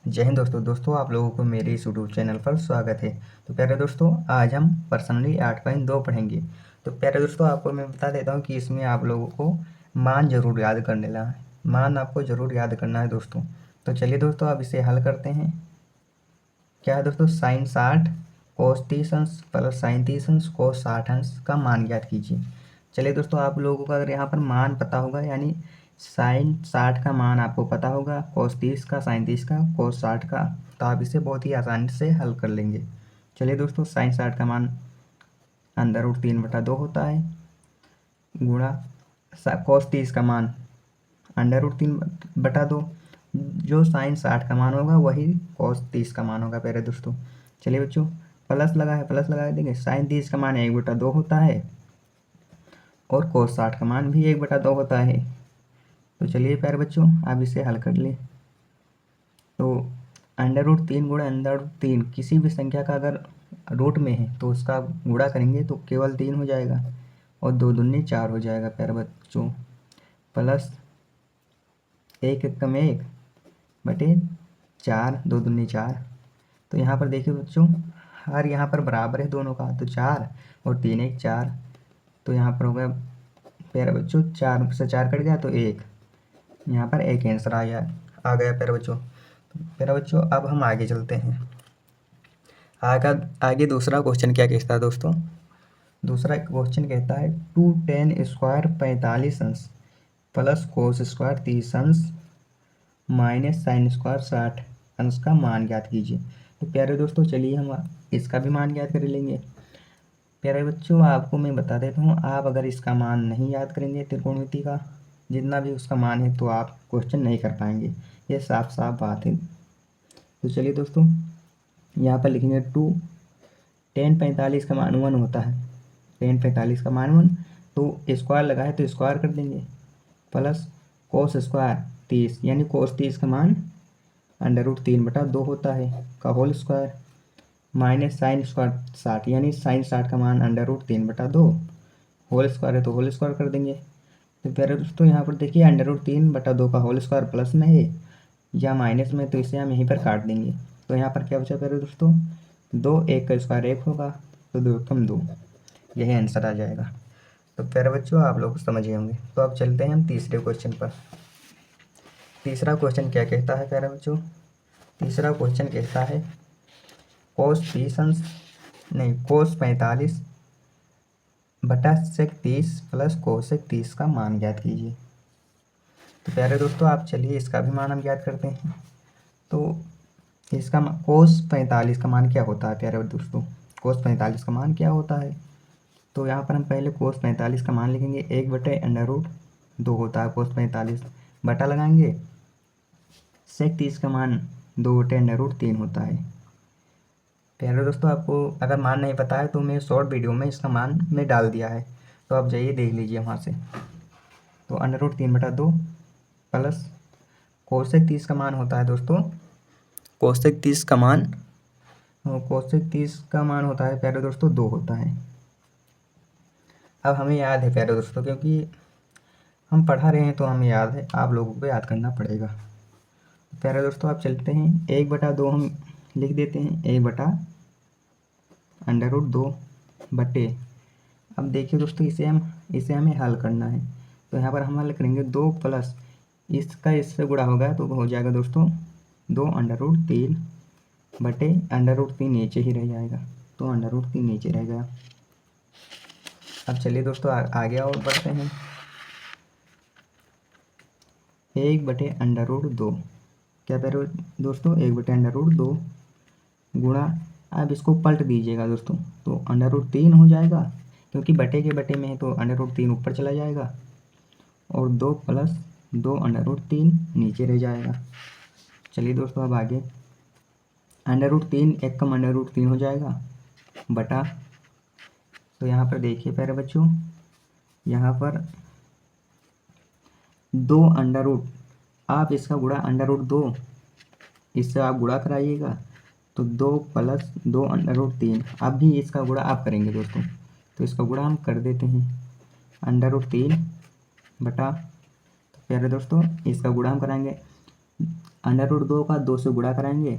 जय हिंद दोस्तों आप लोगों को मेरे इस यूट्यूब चैनल पर स्वागत है। तो प्यारे दोस्तों, आज हम पर्सनली 8.2 पढ़ेंगे। तो प्यारे दोस्तों, आपको मैं बता देता हूँ कि इसमें आप लोगों को मान जरूर याद कर लेना है। मान आपको जरूर याद करना है दोस्तों। तो चलिए दोस्तों, अब इसे हल करते हैं। क्या है दोस्तों, साइन 60 कोस 30 अंश प्लस साइन 30 अंश कोस 60 अंश का मान ज्ञात कीजिए। चलिए दोस्तों, आप लोगों को अगर यहाँ पर मान पता होगा, यानी साइन 60 का मान आपको पता होगा, कोस 30 का, साइन 30 का, कोस 60 का, तो आप इसे बहुत ही आसानी से हल कर लेंगे। चलिए दोस्तों, साइन 60 का मान अंदर रूट 3/2 होता है, गुणा कोस 30 का मान अंडर रूट 3/2। जो साइन 60 का मान होगा वही कोस 30 का मान होगा प्यारे दोस्तों। चलिए बच्चों, प्लस लगा देंगे। साइन 30 का मान 1/2 होता है और कोस 60 का मान भी 1/2 होता है। तो चलिए प्यारे बच्चों, आप इसे हल कर लें। तो अंडर रूट 3 गुणा अंडर रूट 3, किसी भी संख्या का अगर रूट में है तो उसका गुणा करेंगे तो केवल 3 हो जाएगा और 2 दूनी 4 हो जाएगा प्यारे बच्चों। प्लस 1 एकम 1 बटे 4, 2 दूनी 4। तो यहाँ पर देखिए बच्चों, हर यहाँ पर बराबर है दोनों का, तो 4 और 3 1 4। तो यहाँ पर हो गया प्यारे बच्चों, 4 से 4 कट गया तो 1, यहाँ पर एक आंसर आ गया प्यारे बच्चों। प्यारे बच्चों, अब हम आगे चलते हैं। आगे दूसरा क्वेश्चन क्या कहता है दोस्तों। दूसरा क्वेश्चन कहता है 2tan² 45 अंश प्लस कोस स्क्वायर 30 अंश माइनस साइन स्क्वायर 60 अंश का मान ज्ञात कीजिए। तो प्यारे दोस्तों, चलिए हम इसका भी मान ज्ञात कर लेंगे। प्यारे बच्चों, आपको मैं बता देता हूँ, आप अगर इसका मान नहीं याद करेंगे, त्रिकोणमिति का जितना भी उसका मान है, तो आप क्वेश्चन नहीं कर पाएंगे। ये साफ साफ बात है। तो चलिए दोस्तों, यहाँ पर लिखेंगे 2 tan 45 का मान 1 होता है। tan 45 का मान 1, तो स्क्वायर लगा है तो स्क्वायर कर देंगे, प्लस कोस स्क्वायर 30, यानी कोस 30 का मान अंडर रूट 3/2 होता है का whole square, minus sine square 60, यानी साइन 60 का मान अंडर रूट 3/2 होल स्क्वायर है तो होल स्क्वायर कर देंगे। तो प्यारे दोस्तों, यहाँ पर देखिए अंडर रूट 3/2 का होल स्क्वायर प्लस में है या माइनस में, तो इसे हम यहीं पर काट देंगे। तो यहाँ पर क्या बचा प्यारे दोस्तों, 2 1 का स्क्वायर 1 होगा, तो 2 कम 2, यही आंसर आ जाएगा। तो प्यारे बच्चों, आप लोग समझे होंगे। तो अब चलते हैं हम तीसरे क्वेश्चन पर। तीसरा क्वेश्चन क्या कहता है प्यारे बच्चों। तीसरा क्वेश्चन कहता है कोस 45 बटा सेक 30 प्लस कोसेक 30 का मान ज्ञात कीजिए। तो प्यारे दोस्तों, आप चलिए इसका भी मान हम ज्ञात करते हैं। तो इसका कोस 45 का मान क्या होता है प्यारे दोस्तों, कोस 45 का मान क्या होता है। तो यहाँ पर हम पहले कोस 45 का मान लिखेंगे, 1/√2 होता है कोस 45, बटा लगाएंगे, सेक 30 का मान 2/√3 होता है। प्यारे दोस्तों, आपको अगर मान नहीं पता है तो मैं शॉर्ट वीडियो में इसका मान में डाल दिया है, तो आप जाइए देख लीजिए वहाँ से। तो √3/2 प्लस कोसेक 30 का मान होता है दोस्तों, कोसेक 30 का मान होता है प्यारे दोस्तों 2 होता है। अब हमें याद है प्यारे दोस्तों, क्योंकि हम पढ़ा रहे हैं तो हमें याद है, आप लोगों को याद करना पड़ेगा। प्यारे दोस्तों, आप चलते हैं 1/2 हम लिख देते हैं, 1/√2 बटे, अब देखिए दोस्तों, इसे हमें हल करना है। तो यहाँ पर हम हल करेंगे 2 प्लस इसका इससे गुणा होगा तो हो जाएगा दोस्तों 2/√3 बटे √3 नीचे ही रह जाएगा, तो √3 नीचे रह गया। अब चलिए दोस्तों, आगे और बढ़ते हैं। 1/√2 क्या प्यारे दोस्तों, 1/√2 गुणा, अब इसको पलट दीजिएगा दोस्तों, तो √3 हो जाएगा, क्योंकि बटे के बटे में है तो √3 ऊपर चला जाएगा और 2 प्लस 2/3 नीचे रह जाएगा। चलिए दोस्तों, अब आगे √3 1 कम √3 हो जाएगा, बटा, तो यहाँ पर देखिए प्यारे बच्चों, यहाँ पर 2 आप इसका गुणा √2 इससे आप गुणा कराइएगा, तो 2 प्लस 2/3, अब भी इसका गुणा आप करेंगे दोस्तों, तो इसका गुणा हम कर देते हैं, √3 बटा, तो प्यारे दोस्तों इसका गुणा हम कराएंगे, अंडर रूट 2 का 2 से गुणा कराएंगे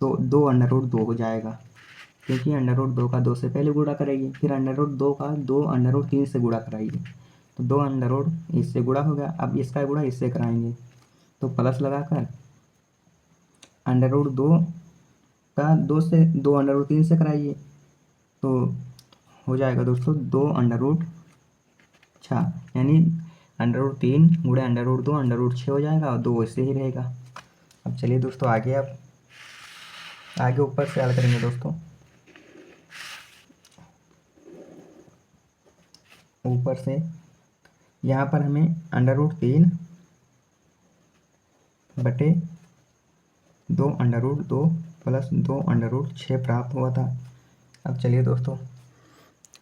तो 2 अंडर रूट 2 हो जाएगा, क्योंकि अंडर रूट 2 का 2 से पहले गुणा करेगी। फिर अंडर रूट 2 का 2 अंडर रूट 3 से गुणा कराएगी तो 2 अंडर रूट इससे गुणा हो गया। अब इसका गुणा इससे कराएंगे तो प्लस लगाकर अंडर रूट 2 का 2 से कराइए तो हो जाएगा दोस्तों 2 अंडर रूट 6, यानी अंडर रूट 3 गुणे अंडर रूट 2 अंडर रूट 6 हो जाएगा और 2 इससे ही रहेगा। अब चलिए दोस्तों आगे, अब आगे ऊपर से हल करेंगे दोस्तों। ऊपर से यहाँ पर हमें अंडर रूट 3 बटे 2 under root 2 plus 2 under root 6 प्राप्त हुआ था। अब चलिए दोस्तों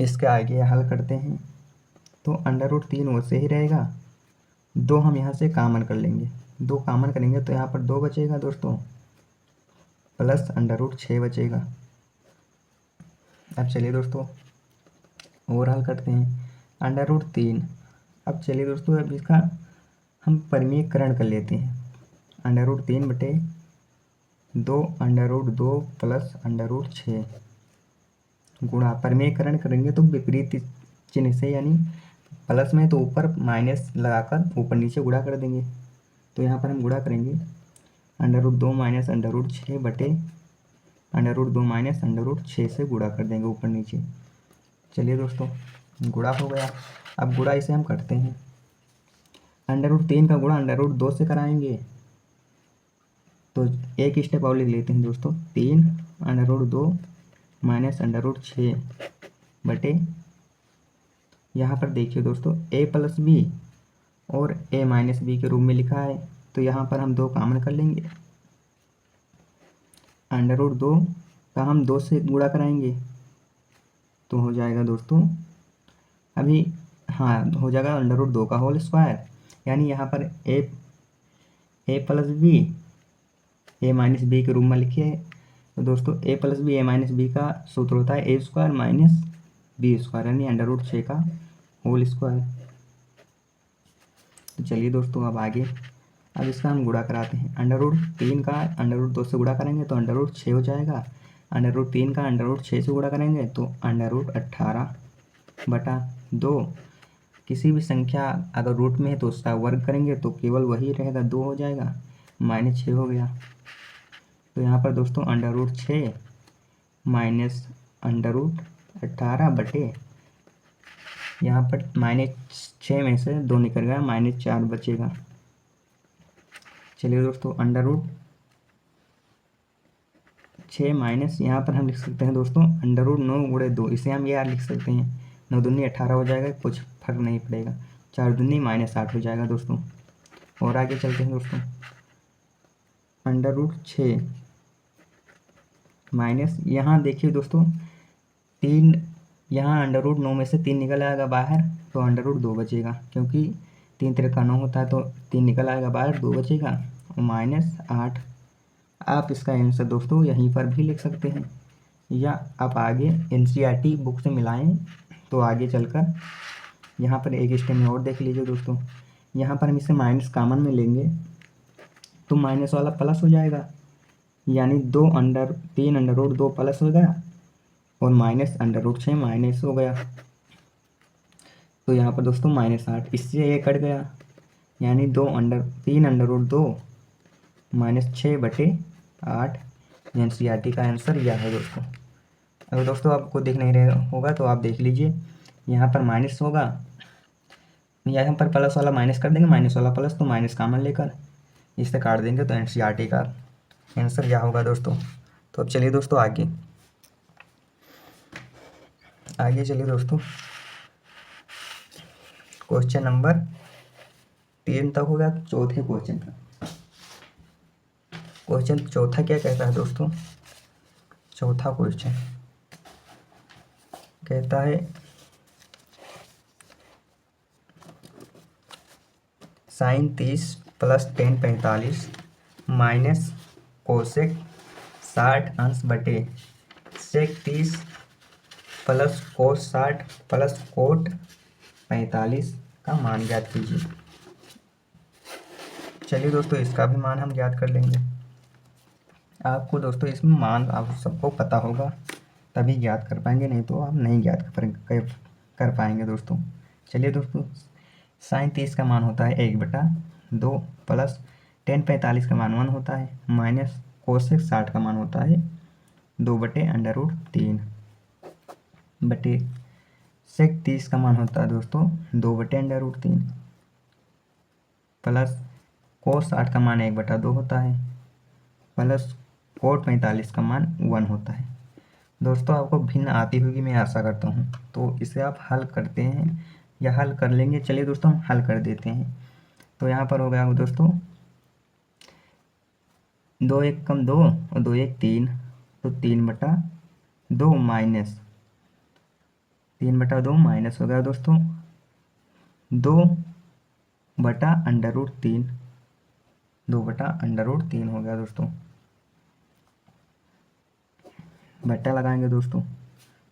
इसके आगे हल करते हैं। तो अंडर रूट 3 वैसे ही रहेगा, 2 हम यहाँ से कॉमन कर लेंगे, 2 कॉमन करेंगे तो यहाँ पर 2 बचेगा दोस्तों, प्लस अंडर रूट 6 बचेगा। अब चलिए दोस्तों और हल करते हैं। अंडर रूट 3, अब चलिए दोस्तों अब इसका हम परिमेयकरण कर लेते हैं। अंडर रूट 3 बटे 2 under root 2 plus under root 6 गुणा, परिमेयकरण करेंगे तो विपरीत चिन्ह से, यानी प्लस में तो ऊपर माइनस लगाकर ऊपर नीचे गुणा कर देंगे। तो यहाँ पर हम गुणा करेंगे under root 2 minus under root 6 बटे under root 2 minus under root 6 से गुणा कर देंगे ऊपर नीचे। चलिए दोस्तों गुणा हो गया। अब गुणा इसे हम करते हैं। अंडर रूट 3 का गुणा अंडर रूट 2 से कराएंगे तो एक स्टेप और लिख लेते हैं दोस्तों, 3 under root 2 minus under root 6 बटे, यहाँ पर देखिए दोस्तों a प्लस बी और a माइनस बी के रूप में लिखा है तो यहाँ पर हम 2 कॉमन कर लेंगे। अंडर रूट 2 का हम 2 से गुणा कराएंगे तो हो जाएगा दोस्तों, अभी हाँ हो जाएगा अंडर रूट 2 का होल स्क्वायर, यानी यहाँ पर a plus B a minus B के रूप में लिखिए। तो दोस्तों a plus B a minus B का सूत्र होता है a square minus B square, यानी अंडर रूट 6 का होल स्क्वायर। तो चलिए दोस्तों अब आगे, अब इसका हम गुणा कराते हैं। अंडर रूट 3 का अंडर रूट 2 से गुणा करेंगे तो अंडर रूट 6 हो जाएगा। अंडर रूट 3 का अंडर रूट 6 से गुणा करेंगे तो अंडर रूट 18/2। किसी भी संख्या अगर रूट में है तो उसका वर्ग करेंगे तो केवल वही रहेगा, 2 हो जाएगा, -6 हो गया। तो यहाँ पर दोस्तों under root 6 minus under root 18 बटे, यहाँ पर -6 में से 2 निकल गया, -4 बचेगा। चलिए दोस्तों अंडर रूट 6 माइनस, यहाँ पर हम लिख सकते हैं दोस्तों अंडर रूट 9 × 2, इसे हम यार लिख सकते हैं 9 दूनी 18 हो जाएगा, कुछ फर्क नहीं पड़ेगा, 4 दूनी -8 हो जाएगा दोस्तों। और आगे चलते हैं दोस्तों, अंडर रूट 6 माइनस, यहाँ देखिए दोस्तों 3, यहाँ अंडर रूट 9 में से 3 निकल आएगा बाहर तो अंडर रूट 2 बचेगा, क्योंकि 3 × 3 = 9 होता है तो 3 निकल आएगा बाहर, 2 बचेगा और -8। आप इसका आंसर दोस्तों यहीं पर भी लिख सकते हैं, या आप आगे NCERT बुक से मिलाएं तो आगे चलकर यहाँ पर एक स्टेप में और देख लीजिए दोस्तों। यहाँ पर हम इसे माइनस कॉमन में लेंगे तो माइनस वाला प्लस हो जाएगा, यानी 3 अंडर रूट 2 प्लस हो गया और माइनस अंडर रूट 6 माइनस हो गया। तो यहाँ पर दोस्तों -8, इससे ये कट गया, यानी 3 अंडर रूट 2 -6/8। NCERT का आंसर यह है दोस्तों। अगर दोस्तों आपको दिख नहीं रहा होगा तो आप देख लीजिए, यहाँ पर माइनस होगा, यहाँ पर प्लस वाला माइनस कर देंगे, माइनस वाला प्लस, तो माइनस कॉमन लेकर इसे काट देंगे तो NCERT का आंसर यह होगा दोस्तों। तो अब चलिए दोस्तों आगे चलिए दोस्तों, क्वेश्चन नंबर 3 तक हो गया। चौथे क्वेश्चन का, क्वेश्चन चौथा क्या कहता है दोस्तों? चौथा क्वेश्चन कहता है sin 30 + tan 45 माइनस कोसेक 60 अंश बटे sec 30 plus cos 60 plus cot 45 का मान ज्ञात कीजिए। चलिए दोस्तों, इसका भी मान हम ज्ञात कर लेंगे। आपको दोस्तों इसमें मान आप सबको पता होगा, तभी ज्ञात कर पाएंगे, नहीं तो आप नहीं ज्ञात कर पाएंगे दोस्तों। चलिए दोस्तों, साइन 30 का मान होता है 1/2 प्लस टेन 45 का मान 1 होता है, माइनस कोसेक 60 का मान होता है 2/√3 बटे सेक 30 का मान होता है दोस्तों 2/√3 प्लस कोस 60 का मान 1/2 होता है प्लस कोट 45 का मान 1 होता है। दोस्तों आपको भिन्न आती होगी, मैं आशा करता हूँ। तो इसे आप हल करते हैं या हल कर लेंगे। चलिए दोस्तों हम हल कर देते हैं। तो यहाँ पर हो गया दोस्तों 2 1 कम 2 और 2 1 3, तो 3/2 माइनस 3/2 माइनस हो गया दोस्तों 2/√3 2/√3 हो गया दोस्तों। बटा लगाएंगे दोस्तों,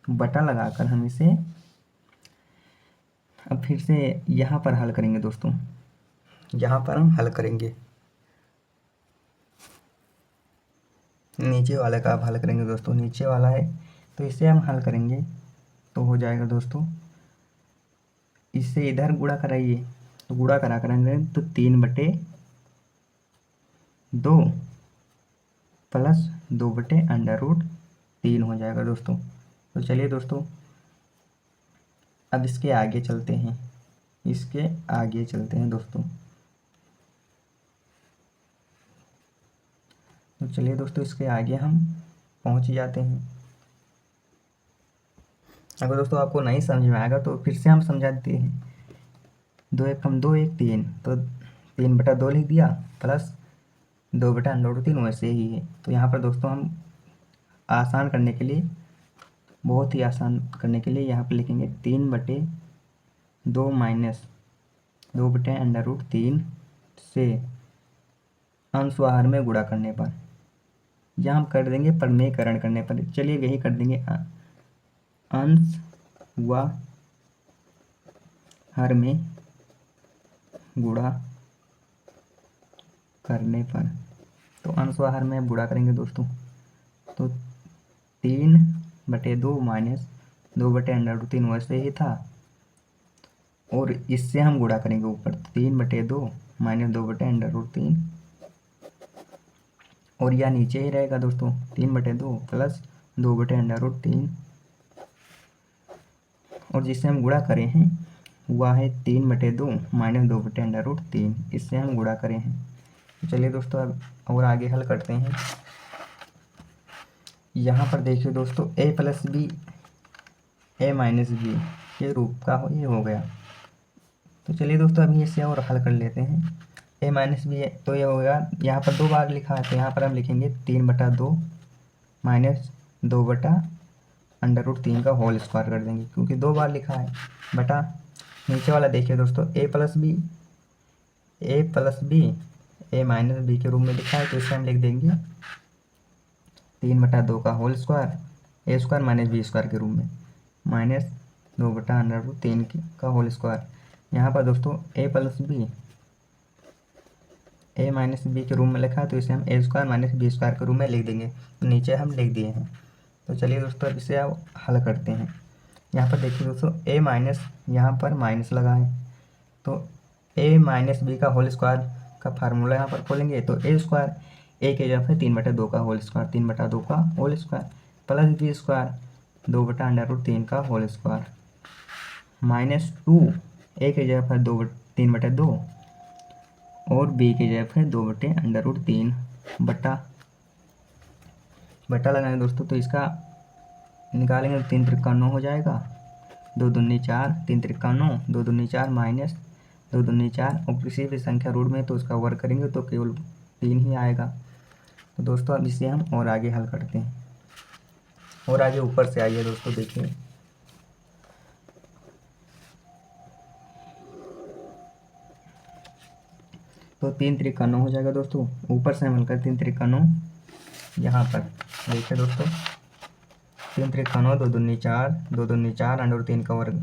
बटा लगाकर हम इसे अब फिर से यहाँ पर हल करेंगे दोस्तों। यहाँ पर हम हल करेंगे, नीचे वाले का आप हल करेंगे दोस्तों। नीचे वाला है तो इसे हम हल करेंगे, तो हो जाएगा दोस्तों, इससे इधर गुणा कराइए, तो गुणा करा करेंगे तो 3/2 प्लस 2/√3 हो जाएगा दोस्तों। तो चलिए दोस्तों अब इसके आगे चलते हैं, इसके आगे चलते हैं दोस्तों। तो चलिए दोस्तों इसके आगे हम पहुंच जाते हैं। अगर दोस्तों आपको नहीं समझ में आएगा तो फिर से हम समझा देते हैं। 2 1 कम 2 1 3, तो 3/2 लिख दिया प्लस 2/√3 वैसे ही है। तो यहाँ पर दोस्तों हम आसान करने के लिए, बहुत ही आसान करने के लिए यहाँ पर लिखेंगे 3/2 माइनस 2/√3 से अंश व हर में गुणा करने पर, या हम कर देंगे प्रमेयकरण करने पर। चलिए यही कर देंगे, अंश व हर में गुणा करने पर। तो अंश व हर में गुणा करेंगे दोस्तों, तो 3/2 माइनस 2/√3 वैसे ही था, और इससे हम गुणा करेंगे ऊपर 3/2 माइनस 2/√3, और यह नीचे ही रहेगा दोस्तों 3/2 प्लस 2/√3, और जिससे हम गुणा करें हैं वह है 3/2 माइनस 2/√3, इससे हम गुणा करें हैं। तो चलिए दोस्तों अब और आगे हल करते हैं। यहाँ पर देखिए दोस्तों a plus B a minus B के रूप का ये हो गया। तो चलिए दोस्तों अभी इसे और हल कर लेते हैं। a माइनस बी, तो ये हो गया, यहाँ पर 2 बार लिखा है तो यहाँ पर हम लिखेंगे 3/2 माइनस 2/√3 का होल स्क्वायर कर देंगे, क्योंकि 2 बार लिखा है। बटा नीचे वाला देखिए दोस्तों a plus B a minus B के रूप में लिखा है, तो इसे हम लिख देंगे 3/2 का whole square a square minus B square के रूप में, माइनस 2/√3 का होल स्क्वायर। यहाँ पर दोस्तों a plus B a minus B के रूप में लिखा है, तो इसे हम a square minus B square के रूप में लिख देंगे। तो नीचे हम लिख दिए हैं। तो चलिए दोस्तों अब इसे आप हल करते हैं। यहाँ पर देखिए दोस्तों a माइनस, यहाँ पर माइनस लगा है, तो a माइनस बी का होल स्क्वायर का फार्मूला यहाँ पर खोलेंगे, तो a स्क्वायर a के जगह 3/2 का होल स्क्वायर 3/2 का whole square plus B square 2/√3 का होल स्क्वायर माइनस 2 a के जगह पर 3/2 और b की जगह है 2/√3 बटा लगाएंगे दोस्तों। तो इसका निकालेंगे तो 3 त्रिका 9 हो जाएगा, 2 दूनी 4 3 त्रिका 9 2 दूनी 4 माइनस 2 दूनी 4, और किसी भी संख्या रूट में तो उसका वर्ग करेंगे तो केवल 3 ही आएगा। तो दोस्तों अब इसे हम और आगे हल करते हैं, और आगे ऊपर से आइए दोस्तों देखिए। तो 3 त्रिका 9 हो जाएगा दोस्तों, ऊपर से हम हल कर 3 त्रिका 9, यहाँ पर देखिए दोस्तों 3 त्रिका 9 2 दूनी 4 2 दूनी 4 √3 का वर्ग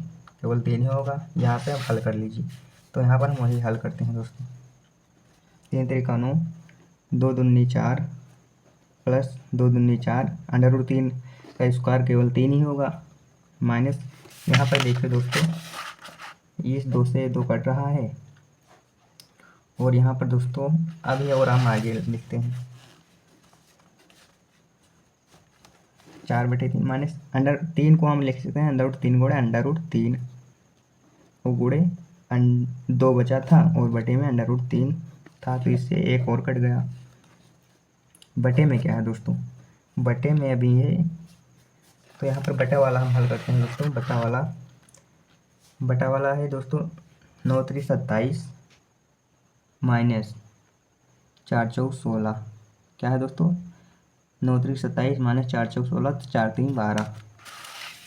केवल 3 ही होगा। यहाँ पे आप हल कर लीजिए। तो यहाँ पर हम वही हल करते हैं दोस्तों। 3 तरीका 9, 2 दूनी 4 प्लस 2 दूनी 4, √3 का स्क्वायर केवल 3 ही होगा, माइनस यहाँ पर देखिए दोस्तों इस 2 से 2 कट रहा है, और यहाँ पर दोस्तों अभी और हम आगे लिखते हैं 4/3 माइनस √3 को हम लिख सकते हैं √3 गुणे √3, वो गुणे 2 बचा था और बटे में √3 था, तो इससे एक और कट गया। बटे में क्या है दोस्तों, बटे में अभी है, तो यहाँ पर बटा वाला हम हल करते हैं दोस्तों। बटा वाला है दोस्तों 9 3 27 माइनस 4 4 16, क्या है दोस्तों 9 3 27 माइनस 4 4 16, 4 3 12,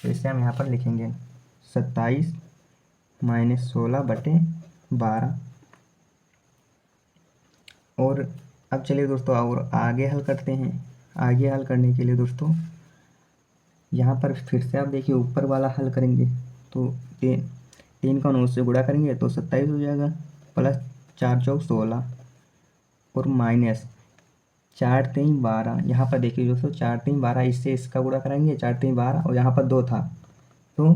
तो इसे हम यहाँ पर लिखेंगे 27 माइनस 16 बटे 12। और अब चलिए दोस्तों और आगे हल करते हैं। आगे हल करने के लिए दोस्तों यहाँ पर फिर से आप देखिए ऊपर वाला हल करेंगे तो 3 का 9 से गुणा करेंगे तो 27 हो जाएगा, प्लस 4 4 16 और माइनस 4 3 12। यहाँ पर देखिए दोस्तों 4 3 12, इससे इसका गुणा करेंगे 4 3 12, और यहाँ पर 2 था तो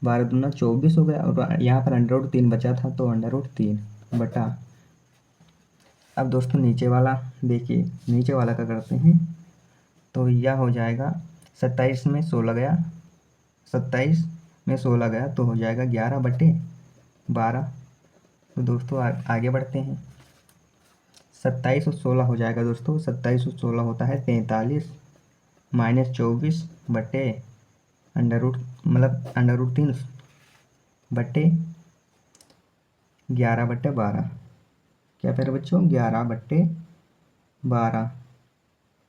12 दूना 24 हो गया, और यहाँ पर √3 बचा था तो √3 बटा। अब दोस्तों नीचे वाला देखिए, नीचे वाला क्या करते हैं, तो यह हो जाएगा 27 में 16 गया, 27 में 16 गया तो हो जाएगा 11/12। तो दोस्तों आगे बढ़ते हैं, 27 और 16 हो जाएगा दोस्तों, 27 और 16 होता है 43 माइनस 24 बटे √3 बटे 11/12, क्या प्यारे बच्चों 11/12।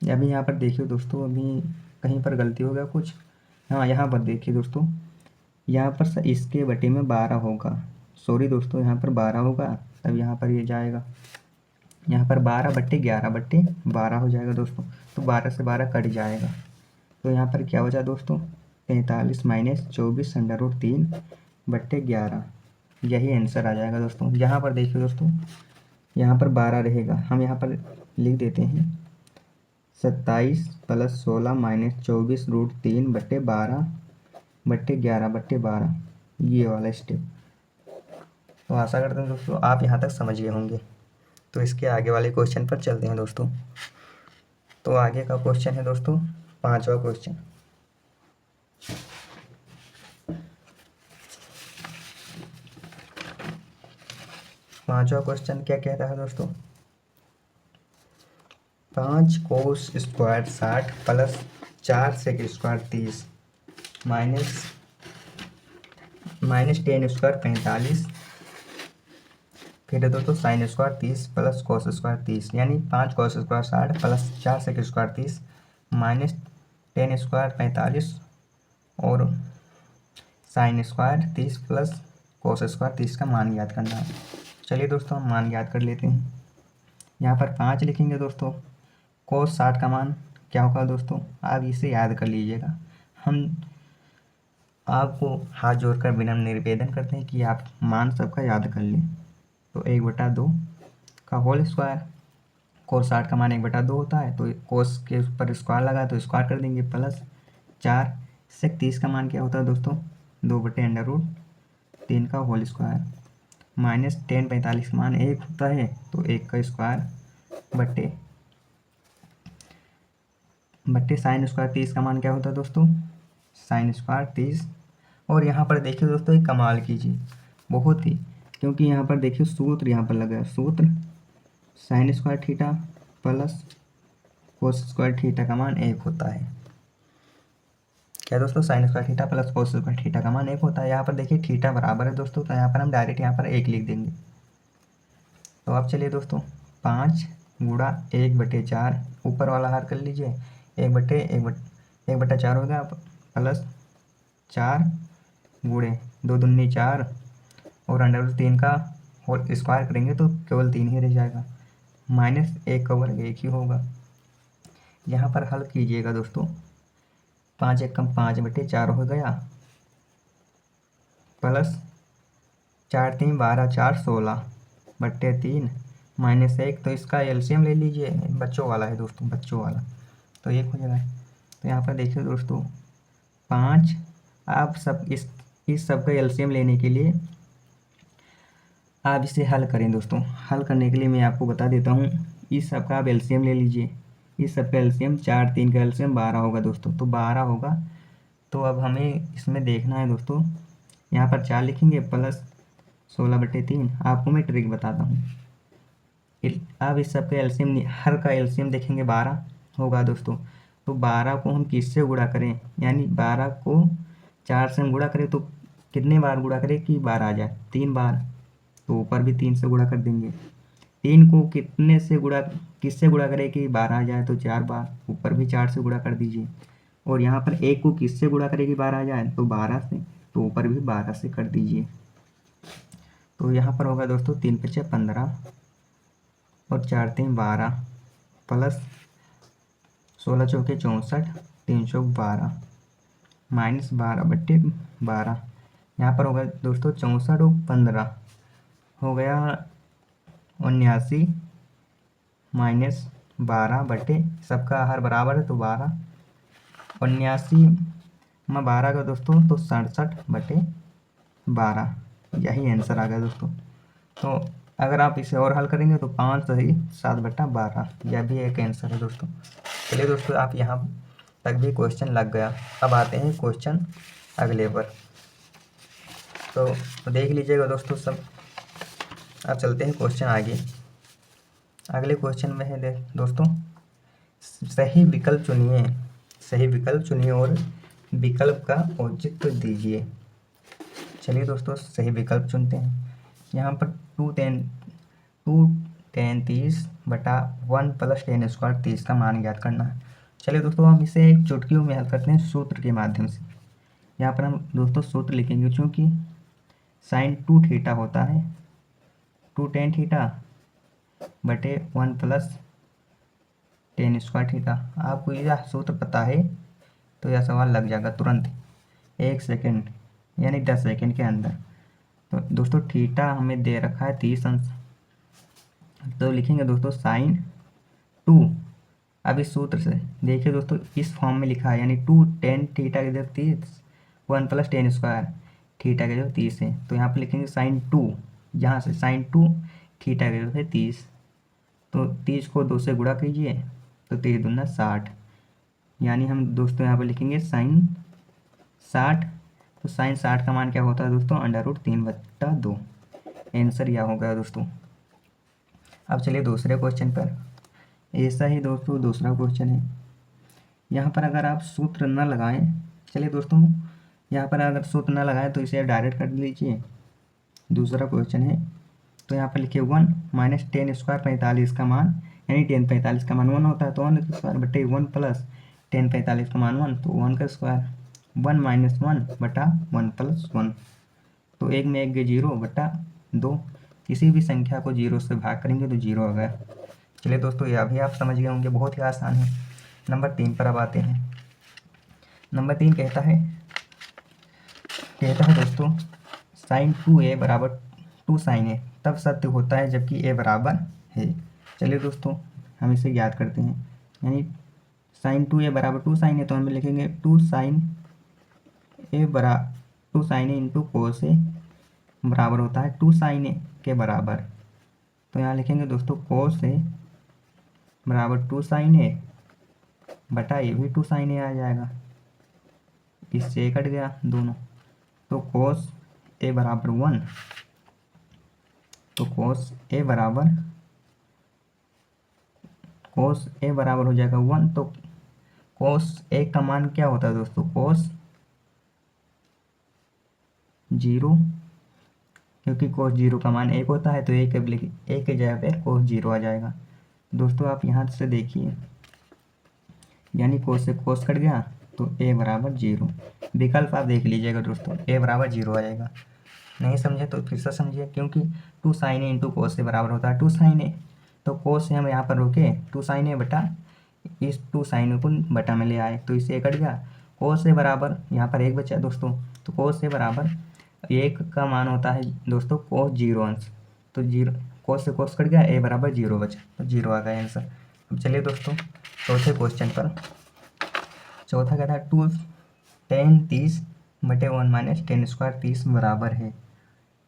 अभी यहाँ पर देखिए दोस्तों, अभी कहीं पर गलती हो गया कुछ, हाँ यहाँ पर देखिए दोस्तों, यहाँ पर इसके बटे में 12 होगा, सॉरी दोस्तों यहाँ पर 12 होगा, तब यहाँ पर ये जाएगा, यहाँ पर 12/11/12 हो जाएगा दोस्तों, तो 12 से 12 कट जाएगा, तो यहाँ पर क्या बचा दोस्तों 43 माइनस 24 √3/11, यही आंसर आ जाएगा दोस्तों। यहाँ पर देखिए दोस्तों, यहाँ पर 12 रहेगा, हम यहाँ पर लिख देते हैं 27 + 16 माइनस 24 √3/12/11/12, ये वाला स्टेप। तो आशा करते हैं दोस्तों आप यहाँ तक समझ गए होंगे। तो इसके आगे वाले क्वेश्चन पर चलते हैं दोस्तों। तो आगे का क्वेश्चन है दोस्तों 5वां क्वेश्चन। पांचवा क्वेश्चन क्या कहता है दोस्तों, 5 cos square 60 plus 4 sec square 30 minus 10 square 45, फिर है दोस्तों sine square 30 plus cos square 30, यानी 5 cos square 60 plus 4 sec square 30 minus 10 square 45 और sine square 30 plus cos square 30 का मान ज्ञात करना है। चलिए दोस्तों हम मान ज्ञात कर लेते हैं। यहाँ पर 5 लिखेंगे दोस्तों, cos 60 का मान क्या होगा दोस्तों, आप इसे याद कर लीजिएगा। हम आपको हाथ जोड़कर विनम्र निवेदन करते हैं कि आप मान सबका याद कर लें। तो 1/2 का होल स्क्वायर, cos 60 का मान 1/2 होता है, तो cos के ऊपर स्क्वायर लगा तो स्क्वायर कर देंगे, प्लस 4 sec 30 का मान क्या होता है दोस्तों 2/√3 का होल स्क्वायर, माइनस 10 45 का मान 1 होता है तो 1 का स्क्वायर बट्टे साइन स्क्वायर 30 का मान क्या होता है दोस्तों साइन स्क्वायर 30। और यहाँ पर देखिए दोस्तों एक कमाल कीजिए बहुत ही, क्योंकि यहाँ पर देखिए सूत्र यहाँ पर लगा है, सूत्र sine square theta plus cos square theta का मान 1 होता है। क्या दोस्तों sine square theta plus cos square theta का मान 1 होता है। यहाँ पर देखिए थीटा बराबर है दोस्तों, तो यहाँ पर हम डायरेक्ट यहाँ पर 1 लिख देंगे। तो अब चलिए दोस्तों 5 गुणा 1/4, ऊपर वाला हार कर लीजिए, 1/4 होगा प्लस 4 गुणे 2 दूनी 4 और √3 का होल स्क्वायर करेंगे तो केवल 3 ही रह जाएगा, माइनस 1 का वर्ग 1 ही होगा। यहाँ पर हल कीजिएगा दोस्तों, 5 1 कम 5/4 हो गया, प्लस 4 3 12 4 16/3 -1 तो इसका एलसीएम ले लीजिए, बच्चों वाला है दोस्तों, बच्चों वाला, तो 1 हो जाएगा। तो यहाँ पर देखिए दोस्तों 5, आप सब इस सब का एलसीएम लेने के लिए आप इसे हल करें दोस्तों। हल करने के लिए मैं आपको बता देता हूँ, इस सब का आप एलसीएम ले लीजिए। इस सब का एलसीएम 4, 3 का एलसीएम 12 होगा दोस्तों, तो 12 होगा। तो अब हमें इसमें देखना है दोस्तों, यहाँ पर 4 लिखेंगे प्लस 16/3। आपको मैं ट्रिक बताता हूँ। अब इस सब का एलसीएम, हर का एलसीएम देखेंगे 12 होगा दोस्तों। तो 12 को हम किससे गुणा करें, यानी 12 को 4 से हम गुणा करें तो कितने बार गुणा करें कि 12 आ जाए, 3 बार। तो ऊपर भी 3 से गुणा कर देंगे। 3 को किससे गुणा करें कि 12 आ जाए, तो 4 बार। ऊपर भी 4 से गुणा कर दीजिए। और यहाँ पर 1 को किससे गुणा करें कि 12 आ जाए, तो 12 से। तो ऊपर भी 12 से कर दीजिए। तो यहाँ पर होगा दोस्तों 3 × 5 = 15 और 4 × 3 = 12 प्लस 16 × 4 = 64, 312 -12/12। यहाँ पर होगा दोस्तों 64 और 15 हो गया 79 -12 सबका आहार बराबर है तो 12। 79 में 12 का दोस्तों तो 67/12, यही आंसर आ गया दोस्तों। तो अगर आप इसे और हल करेंगे तो 5 सही 7/12, यह भी एक आंसर है दोस्तों। चलिए दोस्तों, आप यहाँ तक भी क्वेश्चन लग गया। अब आते हैं क्वेश्चन अगले पर, तो देख लीजिएगा दोस्तों सब। अब चलते हैं क्वेश्चन आगे। अगले क्वेश्चन में है दोस्तों, सही विकल्प चुनिए। सही विकल्प चुनिए और विकल्प का औचित्य दीजिए। चलिए दोस्तों, सही विकल्प चुनते हैं। यहाँ पर 2tan 30/1 + tan² 30 का मान ज्ञात करना है। चलिए दोस्तों, हम इसे एक चुटकियों में हल करते हैं सूत्र के माध्यम से। यहाँ पर हम दोस्तों सूत्र लिखेंगे, चूँकि sin 2θ होता है 2tan θ/1 + tan²θ। आपको यह सूत्र पता है तो यह सवाल लग जाएगा तुरंत 1 सेकेंड यानी 10 सेकेंड के अंदर। तो दोस्तों थीटा हमें दे रखा है 30 अंश, तो लिखेंगे दोस्तों sin 2। अब इस सूत्र से देखिए दोस्तों, इस फॉर्म में लिखा है, यानी 2tan θ की जगह 30, 1 + tan² θ की जगह 30 है। तो यहाँ पर लिखेंगे sin 2, यहाँ से sin 2 θ की जगह है 30। तो 30 को 2 से गुणा कीजिए तो 30 दूना 60, यानी हम दोस्तों यहाँ पर लिखेंगे sin 60। तो sin 60 का मान क्या होता है दोस्तों, √3/2। आंसर यह हो गया दोस्तों। अब चलिए दूसरे क्वेश्चन पर। ऐसा ही दोस्तों दूसरा क्वेश्चन है। यहाँ पर अगर आप सूत्र न लगाएं, चलिए दोस्तों यहाँ पर अगर सूत्र न लगाएं तो इसे डायरेक्ट कर लीजिए। दूसरा क्वेश्चन है, तो यहाँ पर लिखिए 1 - tan² 45 का मान, यानी tan 45 का मान 1 होता है तो 1² 1 + tan 45 का मान 1 तो 1 का स्क्वायर। 1 - 1/1 + 1, तो 1 में 1 गए 0/2। किसी भी संख्या को 0 से भाग करेंगे तो 0 आ गया। चलिए दोस्तों, यह भी आप समझ गए होंगे, बहुत ही आसान है। नंबर 3 पर अब आते हैं। नंबर 3 कहता है दोस्तों sin 2a = 2 sin a तब सत्य होता है जबकि a बराबर है। चलिए दोस्तों, हम इसे ज्ञात करते हैं। यानी sin 2a = 2 sin a, तो हम लिखेंगे 2 sin a × cos a बराबर होता है 2 sin a के बराबर। तो यहाँ लिखेंगे दोस्तों cos a बराबर 2 sin a बटा ये भी 2 sin a आ जाएगा, इससे कट गया दोनों। तो cos a बराबर 1, तो cos a बराबर हो जाएगा 1। तो cos a का मान क्या होता है दोस्तों, cos 0, क्योंकि cos 0 का मान 1 होता है तो 1 की जगह पे cos 0 आ जाएगा। दोस्तों आप यहाँ से देखिए, यानी cos से cos कट गया तो a बराबर 0। विकल्प आप देख लीजिएगा दोस्तों, a बराबर 0 आ जाएगा। नहीं समझे तो फिर से समझिए, क्योंकि 2 sin a × cos से बराबर होता है 2 sin a। तो cos से हम यहाँ पर रोके 2 sin a बटा इस 2 sin a को बटा में ले आए तो इससे कट गया। cos से बराबर यहाँ पर 1 बचा दोस्तों, तो cos से बराबर 1 का मान होता है दोस्तों cos 0 अंश। तो कोस से कोस कट गया, ए बराबर 0 बचा, तो 0 आ गया आंसर। अब चलिए दोस्तों चौथे क्वेश्चन पर। चौथा क्या था, 2 10 30 बटे 1 माइनस 10 स्क्वायर 30 बराबर है। तो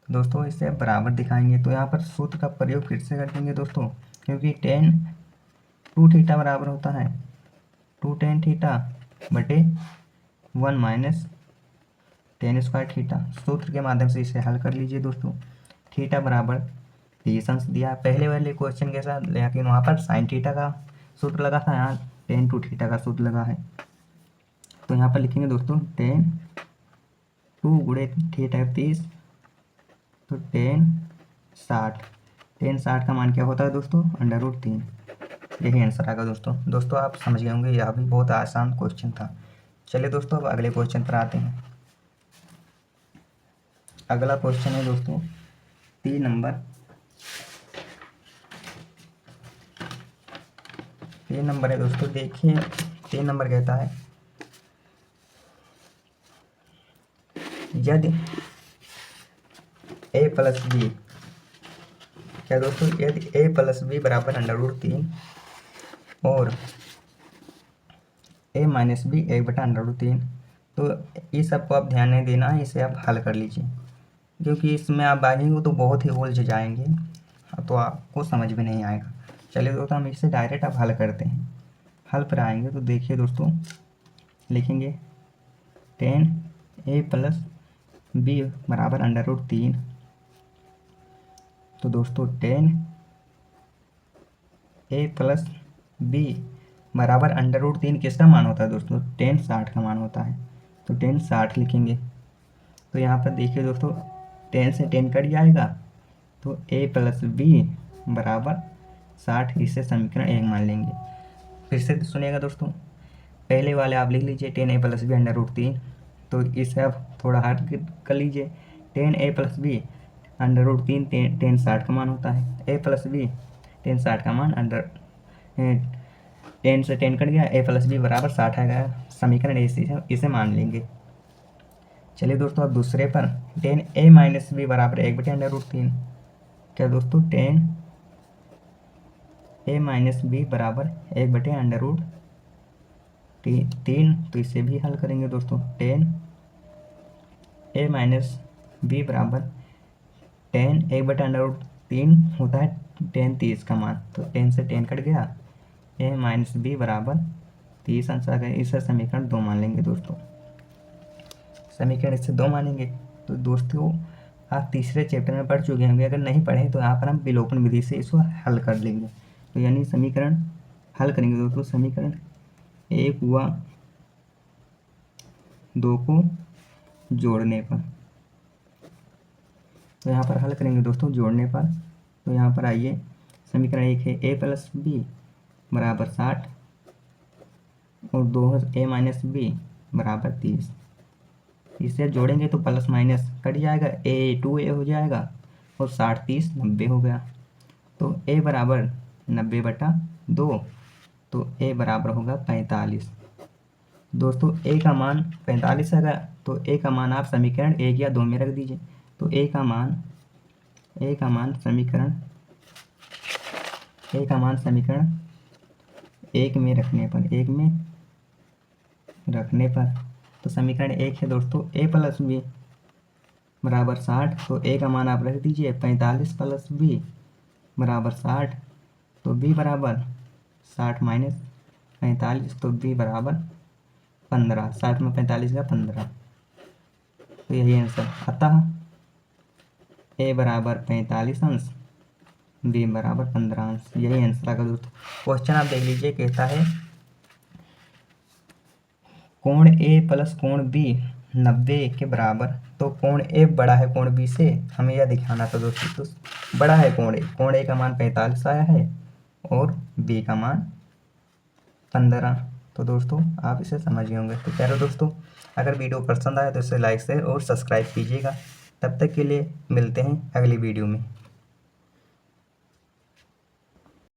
दोस्तों इसे अब बराबर दिखाएंगे, तो यहाँ पर सूत्र का प्रयोग फिर से कर देंगे दोस्तों, क्योंकि 10 2 थीटा बराबर होता है 2 tan थीटा बटे 1 माइनस 10 स्क्वायर थीटा। सूत्र के माध्यम से इसे हल कर लीजिए दोस्तों। थीटा बराबर 30 अंश दिया पहले वाले क्वेश्चन के साथ, लेकिन वहाँ पर साइन थीटा का सूत्र लगा था, यहाँ tan 2 थीटा का सूत्र लगा है। तो यहाँ पर लिखेंगे दोस्तों tan 2 गुणे थीटा 30, तो tan 60 का मान क्या होता है दोस्तों, √3। यही आंसर आएगा दोस्तों आप समझ गए होंगे, यह भी बहुत आसान क्वेश्चन था। चलिए दोस्तों अब अगले क्वेश्चन पर आते हैं। अगला क्वेश्चन है दोस्तों 3 नंबर। 3 नंबर है दोस्तों, देखिए 3 नंबर कहता है यदि a प्लस बी, क्या दोस्तों, यदि a प्लस बी बराबर √3 और a माइनस बी 1/√3, तो इस सबको आप ध्यान नहीं देना है, इसे आप हल कर लीजिए, क्योंकि इसमें आप आएंगे तो बहुत ही उलझ जाएंगे, तो आपको समझ में नहीं आएगा। चलिए दोस्तों हम इसे डायरेक्ट आप हल करते हैं। हल पर आएंगे तो देखिए दोस्तों, लिखेंगे tan a प्लस बी बराबर √3, तो दोस्तों tan a प्लस बी बराबर √3 किसका मान होता है दोस्तों, tan 60 का मान होता है, तो tan 60 लिखेंगे। तो यहाँ पर देखिए दोस्तों 10 से 10 कट जाएगा, तो a प्लस बी बराबर 60, इसे समीकरण 1 मान लेंगे। फिर से सुनिएगा दोस्तों, पहले वाले आप लिख लीजिए tan a प्लस बी √3, तो इसे आप थोड़ा हट कर लीजिए, tan a plus B √3 tan 60 का मान होता है, a प्लस बी tan 60 का मान 10 से 10 कट गया, a प्लस बी बराबर 60 आ गया, समीकरण इसे मान लेंगे। चलिए दोस्तों अब दूसरे पर tan a माइनस बी बराबर 1/√3, क्या दोस्तों tan a माइनस बी बराबर 1/√3, तो इसे भी हल करेंगे दोस्तों। tan a माइनस बी बराबर tan 1/√3 होता है tan 30 का मान, तो 10 से 10 कट गया, a माइनस बी बराबर 30 अंश आ गया, इसे समीकरण 2 मान लेंगे दोस्तों। समीकरण इससे 2 मानेंगे, तो दोस्तों आप तीसरे चैप्टर में पढ़ चुके होंगे, अगर नहीं पढ़े तो यहाँ पर हम विलोपन विधि से इसको हल कर लेंगे। तो यानी समीकरण हल करेंगे दोस्तों, समीकरण 1 हुआ 2 को जोड़ने पर, तो यहाँ पर हल करेंगे दोस्तों जोड़ने पर। तो यहाँ पर आइए, समीकरण 1 है a प्लस बी बराबर 60 और 2 a माइनस बी बराबर 30, इसे जोड़ेंगे तो प्लस माइनस कट जाएगा, a 2a हो जाएगा और 60 30 90 हो गया, तो a बराबर 90/2, तो a बराबर होगा 45। दोस्तों a का मान 45 है, तो a का मान आप समीकरण 1 या 2 में रख दीजिए, तो a का मान समीकरण 1 में रखने पर तो समीकरण 1 है दोस्तों a प्लस बी बराबर 60, तो a का मान आप रख दीजिए 45 प्लस बी बराबर 60, तो b बराबर 60 माइनस 45, तो b बराबर 15, 60 में 45 का 15, तो यही आंसर। अतः a बराबर 45 अंश, b बराबर 15 अंश, यही आंसर आएगा दोस्तों। क्वेश्चन आप देख लीजिए, कहता है कोण a प्लस कोण b 90 के बराबर, तो कोण a बड़ा है कोण b से, हमें यह दिखाना था दोस्तों। तो बड़ा है कोण a का मान 45 आया है और b का मान 15, तो दोस्तों आप इसे समझ गए होंगे। तो प्यारे दोस्तों, अगर वीडियो पसंद आए तो इसे लाइक शेयर और सब्सक्राइब कीजिएगा। तब तक के लिए मिलते हैं अगली वीडियो में।